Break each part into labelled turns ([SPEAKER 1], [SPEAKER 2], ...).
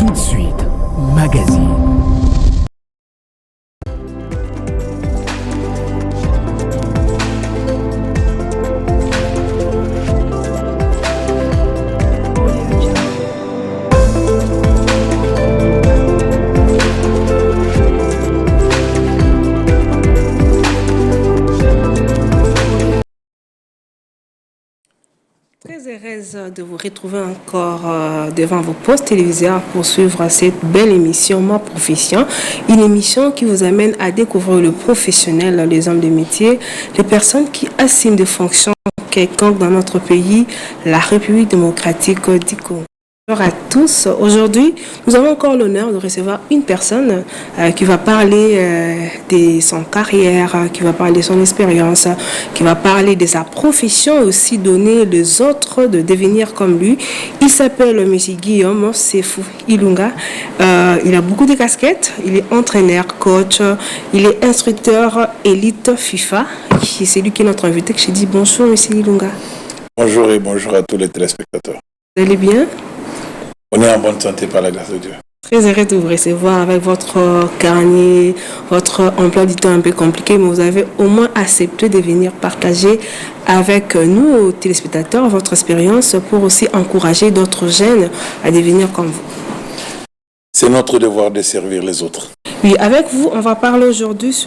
[SPEAKER 1] Tout de suite, magazine.
[SPEAKER 2] Très heureuse de vous retrouver encore devant vos postes téléviseurs pour suivre cette belle émission Ma Profession, une émission qui vous amène à découvrir le professionnel, les hommes de métier, les personnes qui assument des fonctions quelconques dans notre pays, la République démocratique du Congo. Bonjour à tous. Aujourd'hui, nous avons encore l'honneur de recevoir une personne qui va parler de son carrière, qui va parler de son expérience, qui va parler de sa profession et aussi donner les autres de devenir comme lui. Il s'appelle M. Guillaume Sefou Ilunga. Il a beaucoup de casquettes. Il est entraîneur, coach, il est instructeur élite FIFA. C'est lui qui est notre invité. Je dis bonjour M. Ilunga.
[SPEAKER 3] Bonjour et bonjour à tous les téléspectateurs.
[SPEAKER 2] Vous allez bien?
[SPEAKER 3] On est en bonne santé par la grâce de Dieu.
[SPEAKER 2] Très heureux de vous recevoir avec votre carnet, votre emploi du temps un peu compliqué, mais vous avez au moins accepté de venir partager avec nous, téléspectateurs, votre expérience pour aussi encourager d'autres jeunes à devenir comme vous.
[SPEAKER 3] C'est notre devoir de servir les autres.
[SPEAKER 2] Oui, avec vous, on va parler aujourd'hui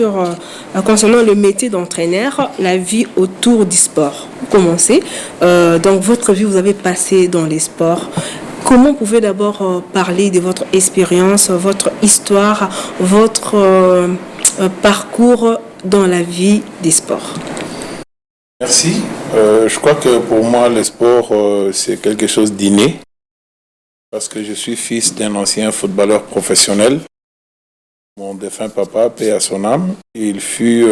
[SPEAKER 2] concernant le métier d'entraîneur, la vie autour du sport. Vous commencez. Donc, votre vie, vous avez passé dans les sports. Comment vous pouvez d'abord parler de votre expérience, votre histoire, votre parcours dans la vie des sports?
[SPEAKER 3] Merci. Je crois que pour moi, le sport, c'est quelque chose d'inné. Parce que je suis fils d'un ancien footballeur professionnel. Mon défunt papa, paix à son âme, il fut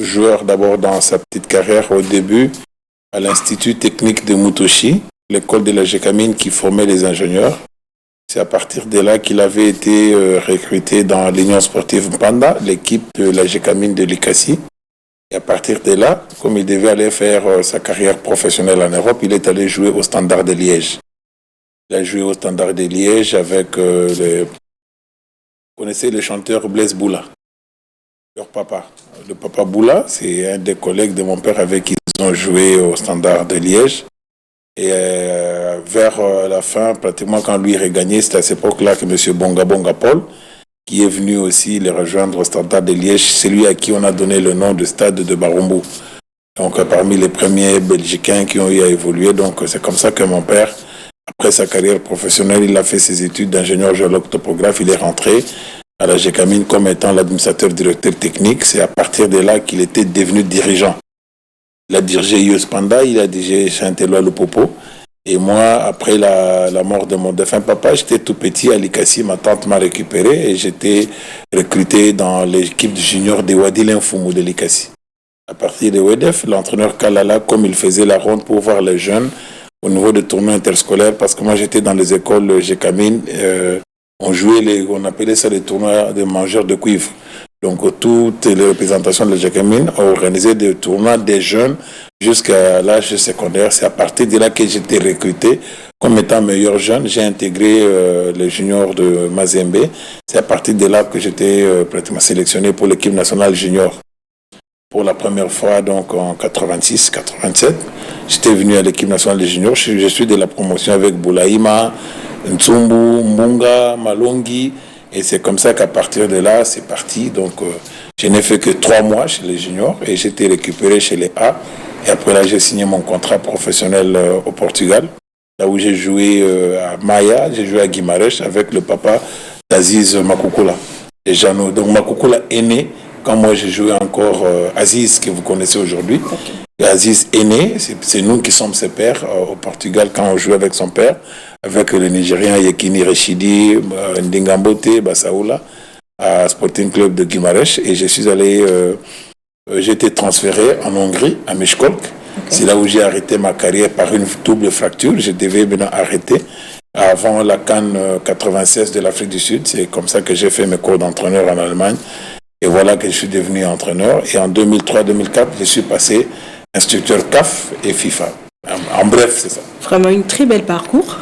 [SPEAKER 3] joueur d'abord dans sa petite carrière au début à l'Institut technique de Mutoshi, l'école de la Gécamine qui formait les ingénieurs. C'est à partir de là qu'il avait été recruté dans l'Union sportive Panda, l'équipe de la Gécamine de l'Ikassi. Et à partir de là, comme il devait aller faire sa carrière professionnelle en Europe, il est allé jouer au Standard de Liège. Il a joué au Standard de Liège avec vous connaissez le chanteur Blaise Boula, leur papa. Le papa Boula, c'est un des collègues de mon père avec qui ils ont joué au Standard de Liège. Et vers la fin, pratiquement quand lui regagné, c'est à cette époque-là que M. Bonga Bonga Paul, qui est venu aussi les rejoindre au Standard de Liège, c'est lui à qui on a donné le nom de stade de Barumbu. Donc parmi les premiers Belgicains qui ont eu à évoluer. Donc c'est comme ça que mon père, après sa carrière professionnelle, il a fait ses études d'ingénieur géologue topographe. Il est rentré à la Gécamine comme étant l'administrateur directeur technique. C'est à partir de là qu'il était devenu dirigeant. Il a dirigé US Panda, il a dirigé Chanteloa Lupopo. Et moi, après la mort de mon défunt papa, j'étais tout petit à l'Ikassi. Ma tante m'a récupéré et j'étais recruté dans l'équipe junior de Wadi Linfumu de l'Ikassi. À partir de WEDEF, l'entraîneur Kalala, comme il faisait la ronde pour voir les jeunes au niveau de tournois interscolaires, parce que moi j'étais dans les écoles Gécamine, on appelait ça les tournois de mangeurs de cuivre. Donc toutes les représentations de la Gécamine ont organisé des tournois des jeunes jusqu'à l'âge secondaire. C'est à partir de là que j'étais recruté comme étant meilleur jeune. J'ai intégré les juniors de Mazembe. C'est à partir de là que j'étais pratiquement sélectionné pour l'équipe nationale junior. Pour la première fois, donc en 86-87, j'étais venu à l'équipe nationale des juniors. Je suis de la promotion avec Boulaïma, Ntsumbu, Mbunga, Malongi. Et c'est comme ça qu'à partir de là, c'est parti. Donc, je n'ai fait que 3 mois chez les juniors et j'étais récupéré chez les A. Et après là, j'ai signé mon contrat professionnel au Portugal. Là où j'ai joué à Maya, j'ai joué à Guimarães avec le papa d'Aziz Makoukoula. Et Jeannot. Donc, Makoukoula est né quand moi j'ai joué encore Aziz, que vous connaissez aujourd'hui. Okay. Aziz est né, c'est nous qui sommes ses pères au Portugal quand on jouait avec son père, avec le Nigérien Yekini Rechidi, Ndingambote, Bassaoula, à Sporting Club de Guimarães. Et je suis allé, j'ai été transféré en Hongrie, à Miskolc. Okay. C'est là où j'ai arrêté ma carrière par une double fracture. Je devais maintenant arrêter avant la CAN 96 de l'Afrique du Sud. C'est comme ça que j'ai fait mes cours d'entraîneur en Allemagne. Et voilà que je suis devenu entraîneur. Et en 2003-2004, je suis passé instructeur CAF et FIFA. En bref, c'est ça.
[SPEAKER 2] Vraiment une très belle parcours.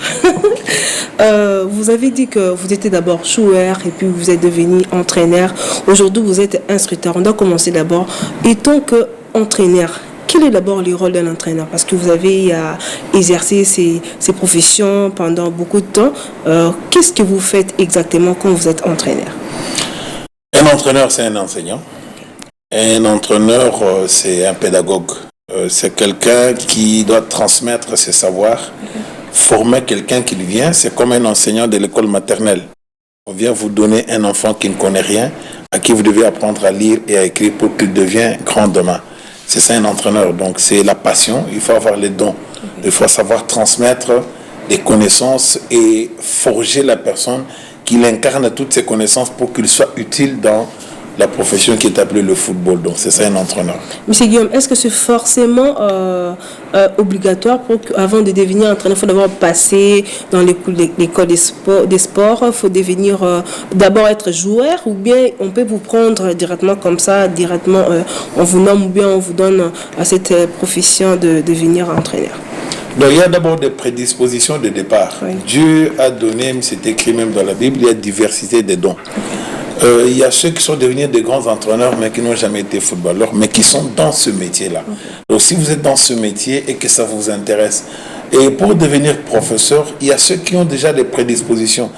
[SPEAKER 2] Vous avez dit que vous étiez d'abord joueur et puis vous êtes devenu entraîneur. Aujourd'hui, vous êtes instructeur. On doit commencer d'abord. Et tant qu'entraîneur, quel est d'abord le rôle d'un entraîneur? Parce que vous avez exercé ces professions pendant beaucoup de temps. Qu'est-ce que vous faites exactement quand vous êtes entraîneur?
[SPEAKER 3] Un entraîneur, c'est un enseignant. Un entraîneur, c'est un pédagogue. C'est quelqu'un qui doit transmettre ses savoirs, former quelqu'un qui vient. C'est comme un enseignant de l'école maternelle. On vient vous donner un enfant qui ne connaît rien, à qui vous devez apprendre à lire et à écrire pour qu'il devienne grand demain. C'est ça un entraîneur. Donc c'est la passion, il faut avoir les dons. Il faut savoir transmettre des connaissances et forger la personne qu'il incarne toutes ces connaissances pour qu'il soit utile dans la profession qui est appelée le football. Donc c'est ça un entraîneur.
[SPEAKER 2] Monsieur Guillaume, est-ce que c'est forcément obligatoire avant de devenir entraîneur? Il faut d'abord passer dans l'école des sports, il faut devenir d'abord être joueur, ou bien on peut vous prendre directement comme ça, directement on vous nomme, ou bien on vous donne à cette profession de devenir entraîneur?
[SPEAKER 3] Donc il y a d'abord des prédispositions de départ. Oui. Dieu a donné, c'est écrit même dans la Bible, il y a diversité des dons. Il y a ceux qui sont devenus des grands entraîneurs mais qui n'ont jamais été footballeurs, mais qui sont dans ce métier-là. Donc si vous êtes dans ce métier et que ça vous intéresse, et pour devenir professeur, il y a ceux qui ont déjà des prédispositions.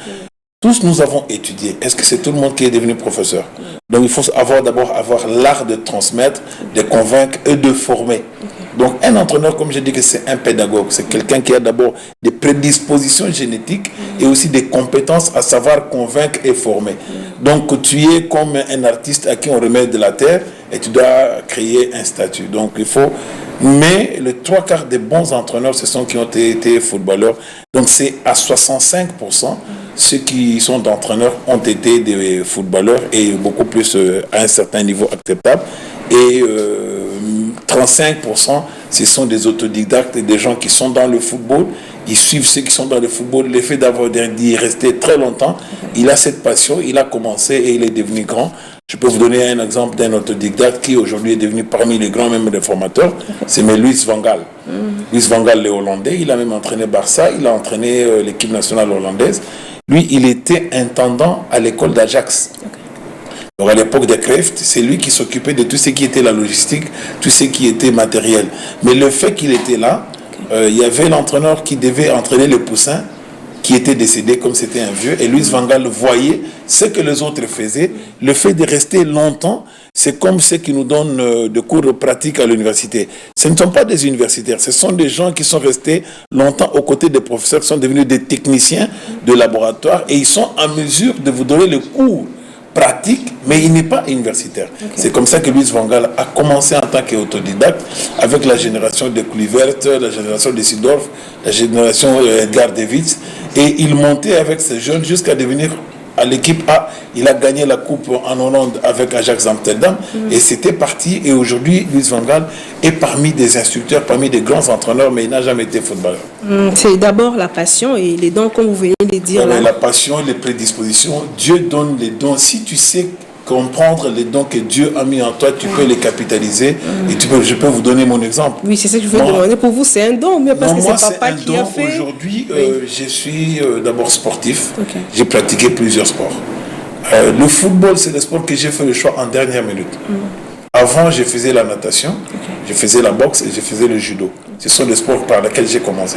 [SPEAKER 3] Tous nous avons étudié. Est-ce que c'est tout le monde qui est devenu professeur? Donc il faut d'abord avoir l'art de transmettre, de convaincre et de former. Donc un entraîneur, comme je dis, que c'est un pédagogue, c'est quelqu'un qui a d'abord des prédispositions génétiques et aussi des compétences à savoir convaincre et former. Donc tu es comme un artiste à qui on remet de la terre et tu dois créer un statut. Donc il faut... Mais les 3/4 des bons entraîneurs, ce sont qui ont été footballeurs. Donc c'est à 65%, ceux qui sont entraîneurs ont été des footballeurs et beaucoup plus à un certain niveau acceptable. Et 35%, ce sont des autodidactes et des gens qui sont dans le football. Ils suivent ceux qui sont dans le football. L'effet d'y rester très longtemps, il a cette passion, il a commencé et il est devenu grand. Je peux vous donner un exemple d'un autodidacte qui aujourd'hui est devenu parmi les grands membres des formateurs. C'est Louis van Gaal. Louis van Gaal, le Hollandais, il a même entraîné Barça, il a entraîné l'équipe nationale hollandaise. Lui, il était intendant à l'école d'Ajax. Donc à l'époque de Cruyff, c'est lui qui s'occupait de tout ce qui était la logistique, tout ce qui était matériel. Mais le fait qu'il était là, il y avait l'entraîneur qui devait entraîner le poussin, qui était décédé comme c'était un vieux, et Louis van Gaal voyait ce que les autres faisaient. Le fait de rester longtemps, c'est comme ceux qui nous donnent de cours pratiques à l'université. Ce ne sont pas des universitaires, ce sont des gens qui sont restés longtemps aux côtés des professeurs, qui sont devenus des techniciens de laboratoire, et ils sont en mesure de vous donner le cours pratique, mais il n'est pas universitaire. C'est comme ça que Louis van Gaal a commencé en tant qu'autodidacte avec la génération de Kluivert, la génération de Seedorf, la génération Edgar Davids, et il montait avec ces jeunes jusqu'à devenir à l'équipe A. Il a gagné la coupe en Hollande avec Ajax Amsterdam et c'était parti. Et aujourd'hui, Louis van Gaal est parmi des instructeurs, parmi des grands entraîneurs, mais il n'a jamais été footballeur.
[SPEAKER 2] C'est d'abord la passion et les dons, comme vous venez de les dire.
[SPEAKER 3] La passion, les prédispositions. Dieu donne les dons. Si tu sais comprendre les dons que Dieu a mis en toi, tu peux les capitaliser. Et je peux vous donner mon exemple.
[SPEAKER 2] Oui, c'est ça que je veux demander. Pour vous, c'est un don, mais parce que c'est papa qui a fait.
[SPEAKER 3] Aujourd'hui, je suis d'abord sportif. J'ai pratiqué plusieurs sports. Le football, c'est le sport que j'ai fait le choix en dernière minute. Avant, je faisais la natation, je faisais la boxe et je faisais le judo. Ce sont les sports par lesquels j'ai commencé.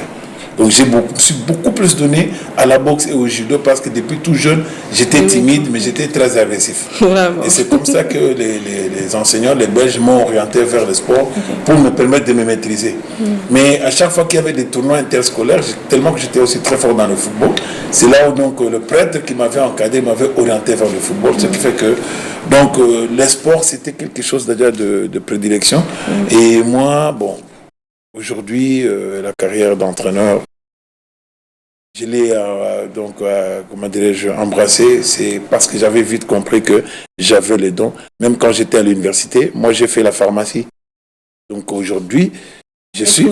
[SPEAKER 3] Donc je suis beaucoup plus donné à la boxe et au judo parce que depuis tout jeune, j'étais timide, mais j'étais très agressif. Vraiment. Et c'est comme ça que les enseignants, les Belges, m'ont orienté vers le sport pour me permettre de me maîtriser. Mais à chaque fois qu'il y avait des tournois interscolaires, tellement que j'étais aussi très fort dans le football, c'est là où donc, le prêtre qui m'avait encadré m'avait orienté vers le football. Ce qui fait que donc, les sports, c'était quelque chose déjà de prédilection. Et moi, bon... Aujourd'hui, la carrière d'entraîneur, je l'ai comment dirais-je, embrassée. C'est parce que j'avais vite compris que j'avais les dons. Même quand j'étais à l'université, moi j'ai fait la pharmacie. Donc aujourd'hui, je suis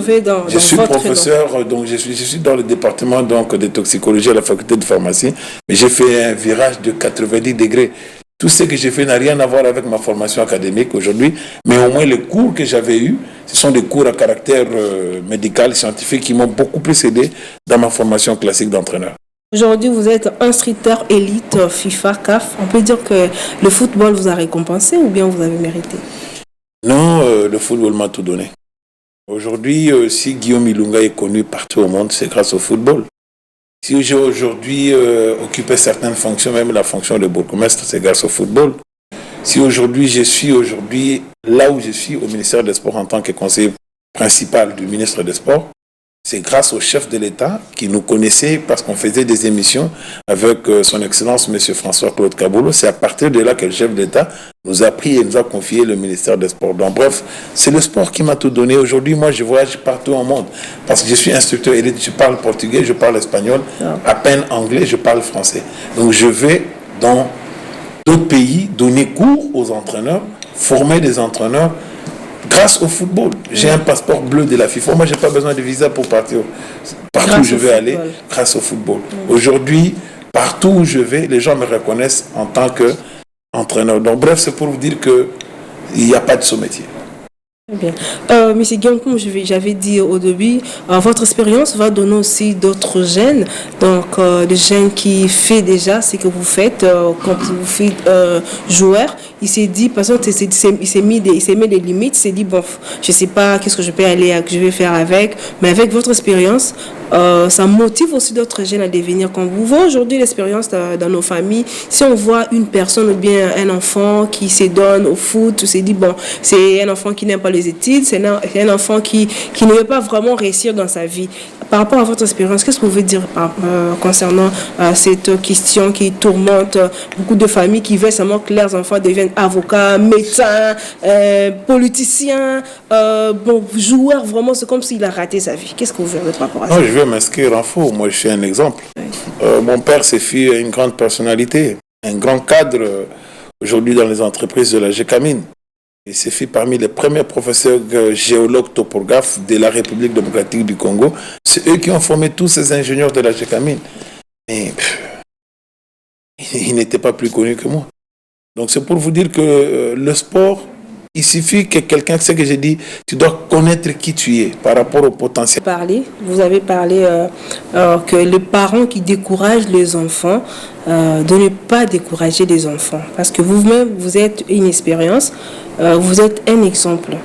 [SPEAKER 3] professeur, donc je suis dans le département donc, de toxicologie à la faculté de pharmacie, mais j'ai fait un virage de 90 degrés. Tout ce que j'ai fait n'a rien à voir avec ma formation académique aujourd'hui, mais au moins les cours que j'avais eus, ce Ce sont des cours à caractère médical, scientifique qui m'ont beaucoup plus aidé dans ma formation classique d'entraîneur.
[SPEAKER 2] Aujourd'hui, vous êtes instructeur élite FIFA, CAF. On peut dire que le football vous a récompensé ou bien vous avez mérité?
[SPEAKER 3] Non, le football m'a tout donné. Aujourd'hui, si Guillaume Ilunga est connu partout au monde, c'est grâce au football. Si j'ai aujourd'hui occupé certaines fonctions, même la fonction de bourgmestre, c'est grâce au football. Si aujourd'hui je suis là où je suis au ministère des Sports en tant que conseiller principal du ministre des Sports, c'est grâce au chef de l'État qui nous connaissait parce qu'on faisait des émissions avec son Excellence M. François-Claude Kaboulo. C'est à partir de là que le chef de l'État nous a pris et nous a confié le ministère des Sports. Donc bref, c'est le sport qui m'a tout donné. Aujourd'hui, moi, je voyage partout au monde parce que je suis instructeur élite. Je parle portugais, je parle espagnol, à peine anglais, je parle français. Donc je vais dans d'autres pays donner cours aux entraîneurs, former des entraîneurs grâce au football. J'ai un passeport bleu de la FIFA. Moi, je n'ai pas besoin de visa pour partir. Partout où je vais aller, grâce au football. Aujourd'hui, partout où je vais, les gens me reconnaissent en tant qu'entraîneur. Donc, bref, c'est pour vous dire qu'il n'y a pas de sous-métier.
[SPEAKER 2] Bien. Monsieur Guillaume, comme j'avais dit au début, votre expérience va donner aussi d'autres jeunes. Donc, des jeunes qui font déjà ce que vous faites quand vous faites joueur. Il s'est dit, par exemple, il s'est mis des limites. Il s'est dit, bon, je ne sais pas qu'est-ce que je vais faire avec. Mais avec votre expérience, ça motive aussi d'autres jeunes à devenir comme vous. Vous, aujourd'hui, l'expérience dans nos familles, si on voit une personne ou bien un enfant qui se donne au foot, on s'est dit, bon, c'est un enfant qui n'aime pas les études, c'est un enfant qui ne veut pas vraiment réussir dans sa vie. Par rapport à votre expérience, qu'est-ce que vous pouvez dire concernant cette question qui tourmente beaucoup de familles qui veulent seulement que leurs enfants deviennent avocats, médecins, politiciens, joueurs, vraiment, c'est comme s'il a raté sa vie. Qu'est-ce que vous voulez par rapport à ça?
[SPEAKER 3] Non, je vais m'inscrire en faux. Moi, je suis un exemple. Mon père s'est fait une grande personnalité, un grand cadre aujourd'hui dans les entreprises de la GECAMINE. Il s'est fait parmi les premiers professeurs géologues topographes de la République démocratique du Congo. C'est eux qui ont formé tous ces ingénieurs de la GECAMINE. Mais il n'était pas plus connu que moi. Donc c'est pour vous dire que le sport, il suffit que quelqu'un, c'est ce que j'ai dit, tu dois connaître qui tu es par rapport au potentiel.
[SPEAKER 2] Vous avez parlé que les parents qui découragent les enfants, de ne pas décourager les enfants. Parce que vous-même, vous êtes une expérience, vous êtes un exemple.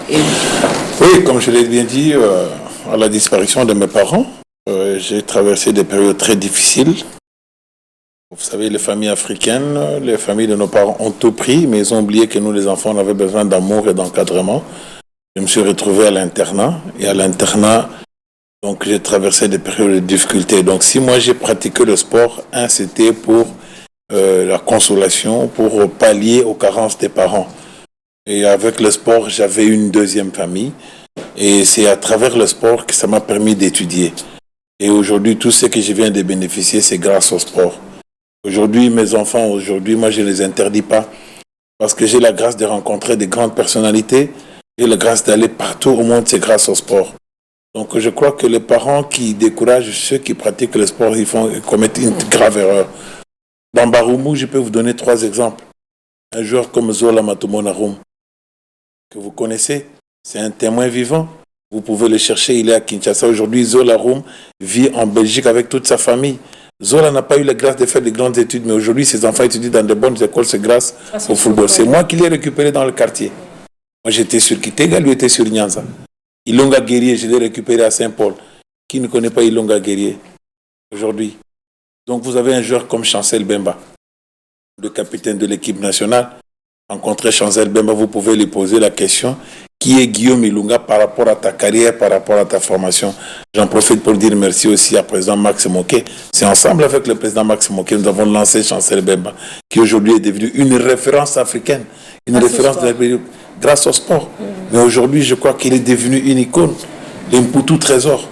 [SPEAKER 3] Oui, comme je l'ai bien dit, à la disparition de mes parents, j'ai traversé des périodes très difficiles. Vous savez, les familles africaines, les familles de nos parents ont tout pris, mais ils ont oublié que nous, les enfants, on avait besoin d'amour et d'encadrement. Je me suis retrouvé à l'internat, et à l'internat, donc j'ai traversé des périodes de difficultés. Donc si moi j'ai pratiqué le sport, c'était pour la consolation, pour pallier aux carences des parents. Et avec le sport, j'avais une deuxième famille, et c'est à travers le sport que ça m'a permis d'étudier. Et aujourd'hui, tout ce que je viens de bénéficier, c'est grâce au sport. Aujourd'hui, mes enfants, moi, je ne les interdis pas parce que j'ai la grâce de rencontrer des grandes personnalités. J'ai la grâce d'aller partout au monde, c'est grâce au sport. Donc, je crois que les parents qui découragent ceux qui pratiquent le sport, ils commettent une grave erreur. Dans Baroumou, je peux vous donner 3 exemples. Un joueur comme Zola Matumonarum, que vous connaissez, c'est un témoin vivant. Vous pouvez le chercher, il est à Kinshasa. Aujourd'hui, Zola Roum vit en Belgique avec toute sa famille. Zola n'a pas eu la grâce de faire de grandes études, mais aujourd'hui, ses enfants étudient dans de bonnes écoles, c'est grâce au football. C'est moi qui l'ai récupéré dans le quartier. Moi, j'étais sur Kitega, lui était sur Nyanza. Ilonga Guerrier, je l'ai récupéré à Saint-Paul. Qui ne connaît pas Ilonga Guerrier aujourd'hui? Donc, vous avez un joueur comme Chancel Bemba, le capitaine de l'équipe nationale. Rencontrer Chancel Bemba, vous pouvez lui poser la question: qui est Guillaume Ilunga par rapport à ta carrière, par rapport à ta formation? J'en profite pour dire merci aussi à président Max Moké. C'est ensemble avec le président Max Moké, nous avons lancé Chancel Bemba, qui aujourd'hui est devenu une référence africaine, une référence de la République, grâce au sport. Mais aujourd'hui, je crois qu'il est devenu une icône. L'Imputu Trésor.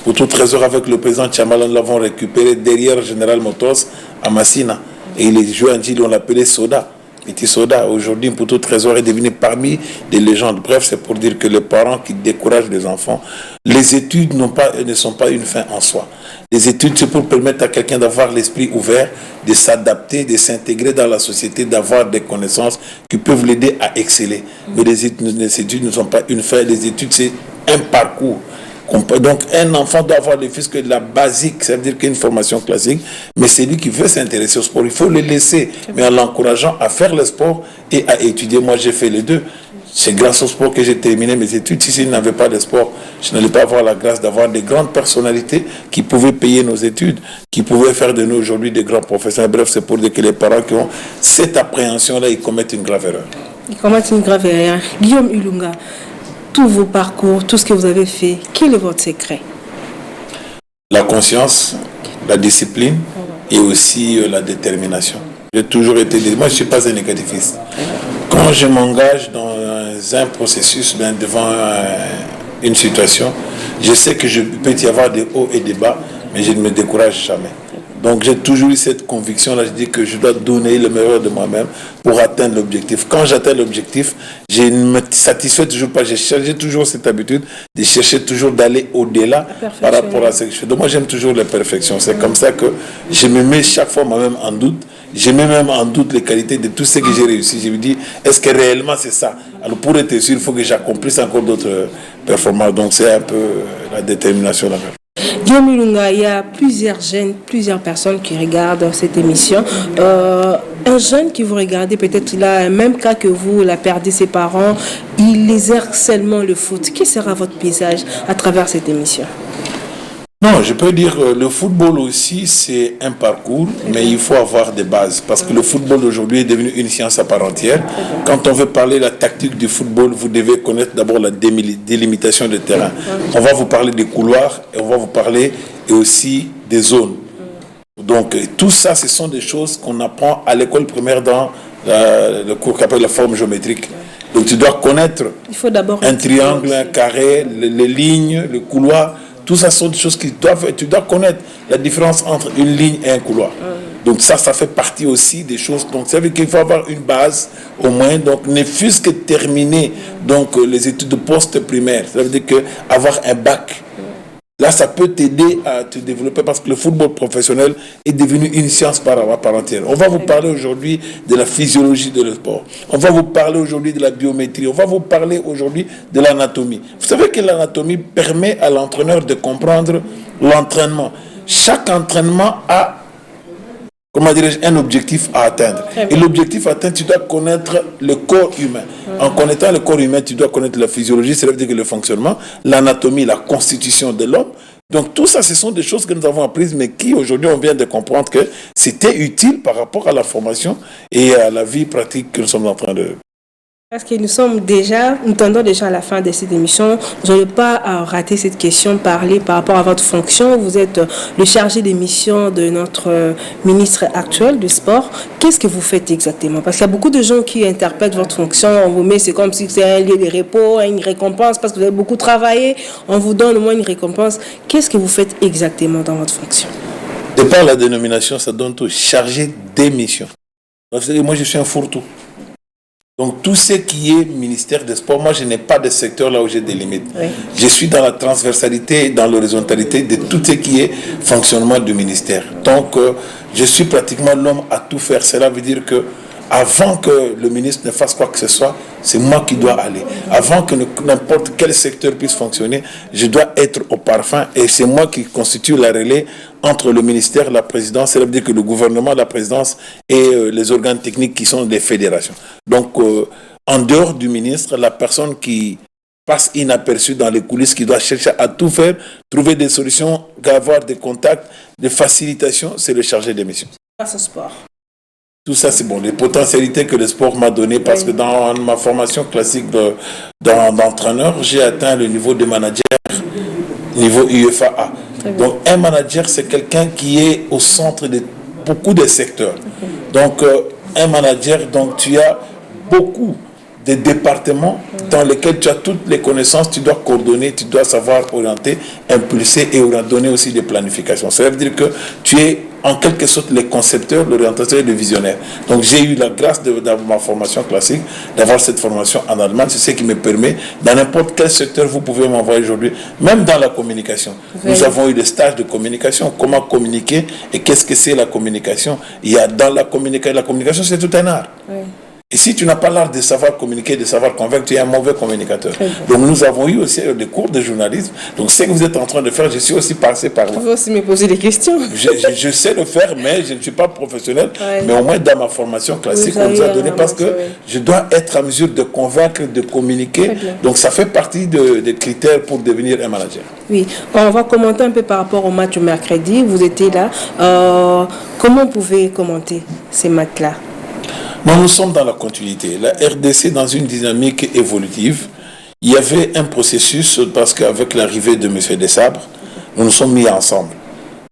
[SPEAKER 3] Poutou Trésor avec le président Tchamalan, nous l'avons récupéré derrière Général Motors à Massina. Et il est joué en Gilles, on l'appelait Soda. Petit Soda. Aujourd'hui, Poutou Trésor est devenu parmi des légendes. Bref, c'est pour dire que les parents qui découragent les enfants, les études ne sont pas une fin en soi. Les études, c'est pour permettre à quelqu'un d'avoir l'esprit ouvert, de s'adapter, de s'intégrer dans la société, d'avoir des connaissances qui peuvent l'aider à exceller. Mais les études ne sont pas une fin. Les études, c'est un parcours. Donc, un enfant doit avoir le fils que la basique, ça veut dire qu'il y a une formation classique, mais c'est lui qui veut s'intéresser au sport. Il faut le laisser, mais en l'encourageant à faire le sport et à étudier. Moi, j'ai fait les deux. C'est grâce au sport que j'ai terminé mes études. Si je n'avais pas de sport, je n'allais pas avoir la grâce d'avoir des grandes personnalités qui pouvaient payer nos études, qui pouvaient faire de nous aujourd'hui des grands professionnels. Bref, c'est pour dire que les parents qui ont cette appréhension-là, ils commettent une grave erreur.
[SPEAKER 2] Ils commettent une grave erreur. Guillaume Ilunga, tous vos parcours, tout ce que vous avez fait, quel est votre secret?
[SPEAKER 3] La conscience, la discipline et aussi la détermination. J'ai toujours été... Moi, je ne suis pas un négativiste. Quand je m'engage dans un processus, devant une situation, je sais que je peut y avoir des hauts et des bas, mais je ne me décourage jamais. Donc j'ai toujours eu cette conviction-là, je dis que je dois donner le meilleur de moi-même pour atteindre l'objectif. Quand j'atteins l'objectif, je ne me satisfais toujours pas, j'ai toujours cette habitude de chercher toujours d'aller au-delà par rapport à ce que je fais. Donc moi j'aime toujours la perfection, c'est comme ça que je me mets chaque fois moi-même en doute. Je mets même en doute les qualités de tout ce que j'ai réussi. Je me dis, est-ce que réellement c'est ça? Alors pour être sûr, il faut que j'accomplisse encore d'autres performances. Donc c'est un peu la détermination là-même.
[SPEAKER 2] Guillaume Ilunga, il y a plusieurs jeunes, plusieurs personnes qui regardent cette émission. Un jeune qui vous regardez, peut-être il a le même cas que vous, il a perdu ses parents, il exerce seulement le foot. Quel sera votre paysage à travers cette émission?
[SPEAKER 3] Non, je peux dire que le football aussi, c'est un parcours, mais il faut avoir des bases. Parce que le football d'aujourd'hui est devenu une science à part entière. Quand on veut parler de la tactique du football, vous devez connaître d'abord la délimitation du terrain. On va vous parler des couloirs et on va vous parler aussi des zones. Donc, tout ça, ce sont des choses qu'on apprend à l'école primaire dans le cours qu'appelle la forme géométrique. Donc, tu dois connaître un triangle, un carré, les lignes, le couloir. Tout ça sont des choses qui doivent... Tu dois connaître la différence entre une ligne et un couloir. Donc ça fait partie aussi des choses. Donc ça veut dire qu'il faut avoir une base au moins. Donc ne fût-ce que terminer donc, les études de post-primaire. Ça veut dire qu'avoir un bac, là ça peut t'aider à te développer parce que le football professionnel est devenu une science par entière. On va vous parler aujourd'hui de la physiologie de le sport. On va vous parler aujourd'hui de la biométrie. On va vous parler aujourd'hui de l'anatomie. Vous savez que l'anatomie permet à l'entraîneur de comprendre l'entraînement. Chaque entraînement a, comment dirais-je, un objectif à atteindre. Et l'objectif à atteindre, tu dois connaître le corps humain. En connaissant le corps humain, tu dois connaître la physiologie, c'est-à-dire que le fonctionnement, l'anatomie, la constitution de l'homme. Donc tout ça, ce sont des choses que nous avons apprises, mais qui aujourd'hui, on vient de comprendre que c'était utile par rapport à la formation et à la vie pratique que nous sommes en train de...
[SPEAKER 2] Parce que nous tendons déjà à la fin de cette émission. Je n'ai pas raté cette question, parler par rapport à votre fonction. Vous êtes le chargé des missions de notre ministre actuel du sport. Qu'est-ce que vous faites exactement? Parce qu'il y a beaucoup de gens qui interprètent votre fonction. On vous met, c'est comme si c'est un lieu de repos, une récompense parce que vous avez beaucoup travaillé. On vous donne au moins une récompense. Qu'est-ce que vous faites exactement dans votre fonction?
[SPEAKER 3] De par la dénomination, ça donne tout. Chargé des missions. Moi, je suis un fourre-tout. Donc, tout ce qui est ministère des Sports, moi, je n'ai pas de secteur là où j'ai des limites. Oui. Je suis dans la transversalité et dans l'horizontalité de tout ce qui est fonctionnement du ministère. Donc, je suis pratiquement l'homme à tout faire. Cela veut dire que avant que le ministre ne fasse quoi que ce soit, c'est moi qui dois aller. Avant que n'importe quel secteur puisse fonctionner, je dois être au parfum et c'est moi qui constitue la relais entre le ministère, la présidence, cela veut dire que le gouvernement, la présidence et les organes techniques qui sont des fédérations. Donc, en dehors du ministre, la personne qui passe inaperçue dans les coulisses, qui doit chercher à tout faire, trouver des solutions, avoir des contacts, des facilitations, c'est le chargé des missions.
[SPEAKER 2] Grâce au sport.
[SPEAKER 3] Tout ça, c'est bon. Les potentialités que le sport m'a données, parce que dans ma formation classique d'entraîneur, j'ai atteint le niveau de manager, niveau UEFA A. Donc, un manager, c'est quelqu'un qui est au centre de beaucoup de secteurs. Donc, un manager, donc tu as beaucoup des départements dans lesquels tu as toutes les connaissances, tu dois coordonner, tu dois savoir orienter, impulser et donner aussi des planifications. Ça veut dire que tu es en quelque sorte les concepteurs, l'orientateur et le visionnaire. Donc j'ai eu la grâce dans ma formation classique, d'avoir cette formation en Allemagne. C'est ce qui me permet, dans n'importe quel secteur, vous pouvez m'envoyer aujourd'hui, même dans la communication. Oui. Nous avons eu des stages de communication, comment communiquer et qu'est-ce que c'est la communication. Il y a dans la communication c'est tout un art. Oui. Et si tu n'as pas l'art de savoir communiquer, de savoir convaincre, tu es un mauvais communicateur. Donc nous avons eu aussi des cours de journalisme. Donc ce que vous êtes en train de faire, je suis aussi passé par là.
[SPEAKER 2] Vous pouvez aussi me poser des questions.
[SPEAKER 3] Je sais le faire, mais je ne suis pas professionnel. Mais au moins dans ma formation classique, on nous a donné parce que je dois être en mesure de convaincre, de communiquer. Donc ça fait partie des critères pour devenir un manager.
[SPEAKER 2] Oui, on va commenter un peu par rapport au match du mercredi. Vous étiez là. Comment vous pouvez commenter ces matchs-là?
[SPEAKER 3] Nous sommes dans la continuité. La RDC, dans une dynamique évolutive, il y avait un processus parce qu'avec l'arrivée de M. Desabre, nous nous sommes mis ensemble.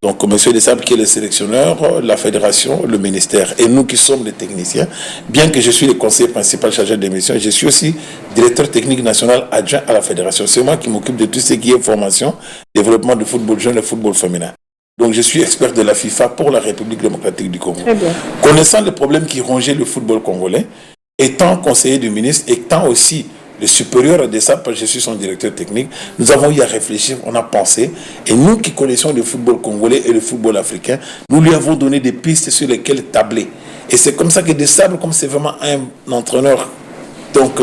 [SPEAKER 3] Donc M. Desabre qui est le sélectionneur, la fédération, le ministère et nous qui sommes les techniciens, bien que je suis le conseiller principal chargé des missions, je suis aussi directeur technique national adjoint à la fédération. C'est moi qui m'occupe de tout ce qui est formation, développement du football jeune et football féminin. Donc je suis expert de la FIFA pour la République démocratique du Congo. Connaissant les problèmes qui rongeaient le football congolais, étant conseiller du ministre, étant aussi le supérieur à Desabre, parce que je suis son directeur technique, nous avons eu à réfléchir, on a pensé, et nous qui connaissons le football congolais et le football africain, nous lui avons donné des pistes sur lesquelles tabler. Et c'est comme ça que Desabre, comme c'est vraiment un entraîneur donc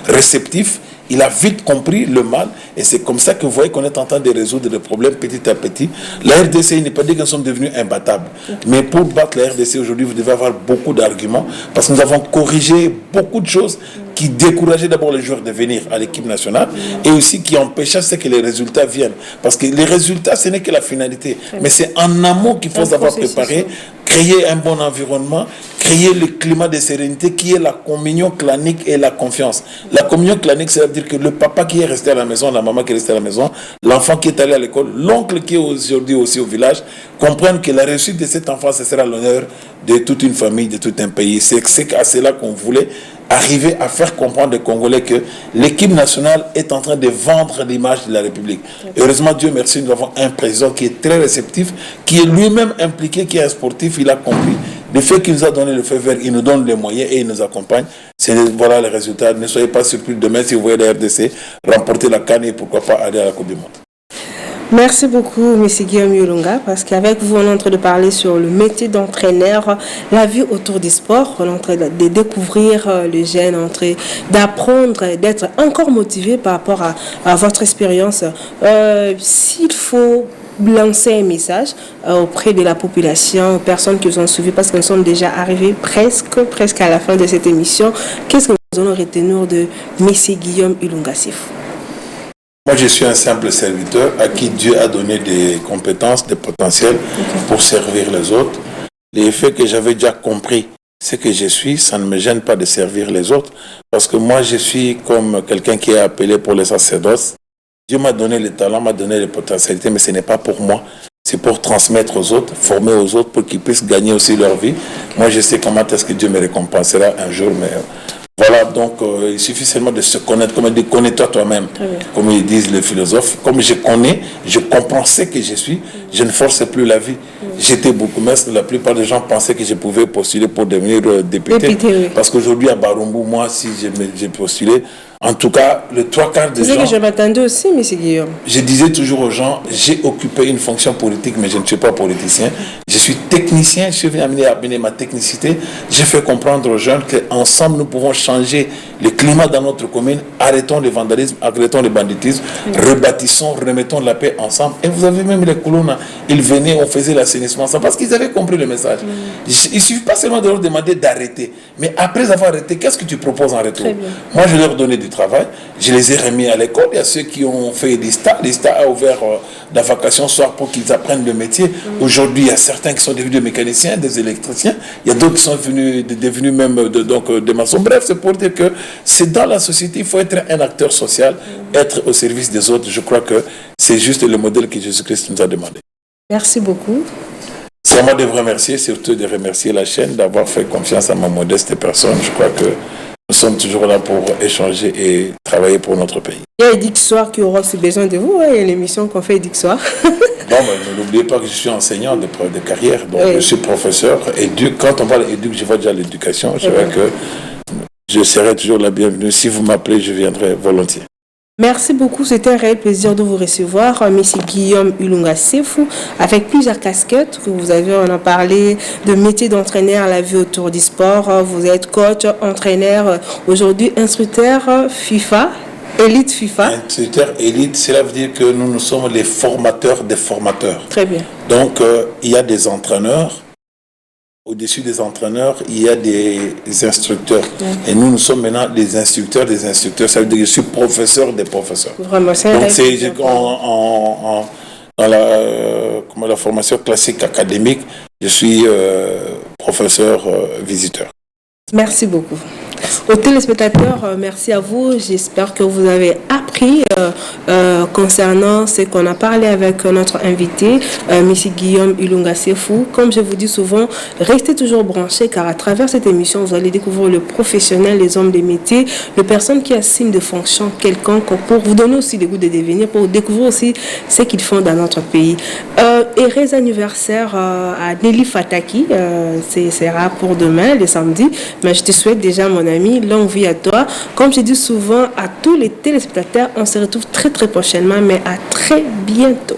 [SPEAKER 3] réceptif, il a vite compris le mal et c'est comme ça que vous voyez qu'on est en train de résoudre les problèmes petit à petit. La RDC, il n'est pas dit que nous sommes devenus imbattables. Mais pour battre la RDC aujourd'hui, vous devez avoir beaucoup d'arguments parce que nous avons corrigé beaucoup de choses qui décourageaient d'abord les joueurs de venir à l'équipe nationale et aussi qui empêchaient que les résultats viennent. Parce que les résultats, ce n'est que la finalité. Mais c'est en amont qu'il faut savoir préparer, créer un bon environnement, créer le climat de sérénité qui est la communion clanique et la confiance. La communion clanique, ça veut dire que le papa qui est resté à la maison, la maman qui est restée à la maison, l'enfant qui est allé à l'école, l'oncle qui est aujourd'hui aussi au village, comprennent que la réussite de cet enfant, ce sera l'honneur de toute une famille, de tout un pays. C'est à cela qu'on voulait arriver à faire comprendre aux Congolais que l'équipe nationale est en train de vendre l'image de la République. Heureusement, Dieu merci, nous avons un président qui est très réceptif, qui est lui-même impliqué, qui est un sportif, il a compris. Le fait qu'il nous a donné le feu vert, il nous donne les moyens et il nous accompagne. Voilà les résultats. Ne soyez pas surpris demain si vous voyez la RDC remporter la CAN et pourquoi pas aller à la Coupe du Monde.
[SPEAKER 2] Merci beaucoup, M. Guillaume Ilunga, parce qu'avec vous, on est en train de parler sur le métier d'entraîneur, la vie autour du sport, on est en train de découvrir le jeune, d'apprendre, d'être encore motivé par rapport à votre expérience. S'il faut lancer un message auprès de la population, aux personnes qui vous ont suivi, parce que nous sommes déjà arrivés presque à la fin de cette émission, qu'est-ce que nous allons retenir de M. Guillaume Ilunga Sif?
[SPEAKER 3] Moi, je suis un simple serviteur à qui Dieu a donné des compétences, des potentiels pour servir les autres. Le fait que j'avais déjà compris ce que je suis, ça ne me gêne pas de servir les autres. Parce que moi, je suis comme quelqu'un qui est appelé pour les sacerdoces. Dieu m'a donné le talent, m'a donné les potentialités, mais ce n'est pas pour moi. C'est pour transmettre aux autres, former aux autres pour qu'ils puissent gagner aussi leur vie. Moi, je sais comment est-ce que Dieu me récompensera un jour, mais... Voilà, donc il suffit seulement de se connaître, comme on dit, connais-toi toi-même, comme ils disent les philosophes. Comme je connais, je comprends ce que je suis, je ne force plus la vie. J'étais beaucoup, mais la plupart des gens pensaient que je pouvais postuler pour devenir député. Parce qu'aujourd'hui à Barumbu, moi, si j'ai postulé, en tout cas, le 3/4 des gens...
[SPEAKER 2] C'est que je m'attendais aussi, M. Guillaume.
[SPEAKER 3] Je disais toujours aux gens, j'ai occupé une fonction politique, mais je ne suis pas politicien. Je suis technicien, je suis venu amener ma technicité. J'ai fait comprendre aux jeunes qu'ensemble, nous pouvons changer le climat dans notre commune. Arrêtons le vandalisme, arrêtons le banditisme, rebâtissons, remettons la paix ensemble. Et vous avez même les colonnes, ils venaient, on faisait l'assainissement, parce qu'ils avaient compris le message. Il ne suffit pas seulement de leur demander d'arrêter, mais après avoir arrêté, qu'est-ce que tu proposes en retour? Moi, je leur donnais du travail, je les ai remis à l'école. Il y a ceux qui ont fait l'ISTA. L'ISTA a ouvert la vacation soir pour qu'ils apprennent le métier. Aujourd'hui, il y a certains qui sont devenus des mécaniciens, des électriciens. Il y a d'autres qui sont devenus même des maçons. Bref, c'est pour dire que c'est dans la société, il faut être un acteur social, être au service des autres. Je crois que c'est juste le modèle que Jésus-Christ nous a demandé.
[SPEAKER 2] Merci beaucoup.
[SPEAKER 3] C'est à moi de vous remercier, surtout de remercier la chaîne d'avoir fait confiance à ma modeste personne. Je crois que nous sommes toujours là pour échanger et travailler pour notre pays.
[SPEAKER 2] Il y a Edic Soir qui aura aussi besoin de vous. Il y a l'émission qu'on fait Edic Soir.
[SPEAKER 3] Bon, ben, n'oubliez pas que je suis enseignant de carrière, donc je suis professeur. Quand on parle d'éduc, je vois déjà l'éducation. C'est vrai que je serai toujours la bienvenue. Si vous m'appelez, je viendrai volontiers.
[SPEAKER 2] Merci beaucoup, c'était un réel plaisir de vous recevoir, M. Guillaume Ilunga Sefou, avec plusieurs casquettes que vous avez, on a parlé de métier d'entraîneur à la vie autour du sport. Vous êtes coach, entraîneur, aujourd'hui instructeur FIFA, élite FIFA.
[SPEAKER 3] Instructeur élite, cela veut dire que nous sommes les formateurs des formateurs.
[SPEAKER 2] Très bien.
[SPEAKER 3] Donc, il y a des entraîneurs. Au-dessus des entraîneurs, il y a des instructeurs. Et nous sommes maintenant des instructeurs des instructeurs. Ça veut dire que je suis professeur des professeurs.
[SPEAKER 2] Vraiment, c'est
[SPEAKER 3] donc, c'est dans la formation classique académique, je suis professeur visiteur.
[SPEAKER 2] Merci beaucoup. Aux téléspectateurs, merci à vous. J'espère que vous avez appris concernant ce qu'on a parlé avec notre invité, M. Guillaume Ilunga Sefou. Comme je vous dis souvent, restez toujours branchés car à travers cette émission, vous allez découvrir le professionnel, les hommes des métiers, les personnes qui assument des fonctions quelconques pour vous donner aussi des goûts de devenir, pour découvrir aussi ce qu'ils font dans notre pays. Heureux anniversaire à Nelly Fataki. Ce sera pour demain, le samedi. Mais je te souhaite déjà, mon ami, longue vie à toi. Comme je dis souvent à tous les téléspectateurs, on se retrouve très très prochainement, mais à très bientôt.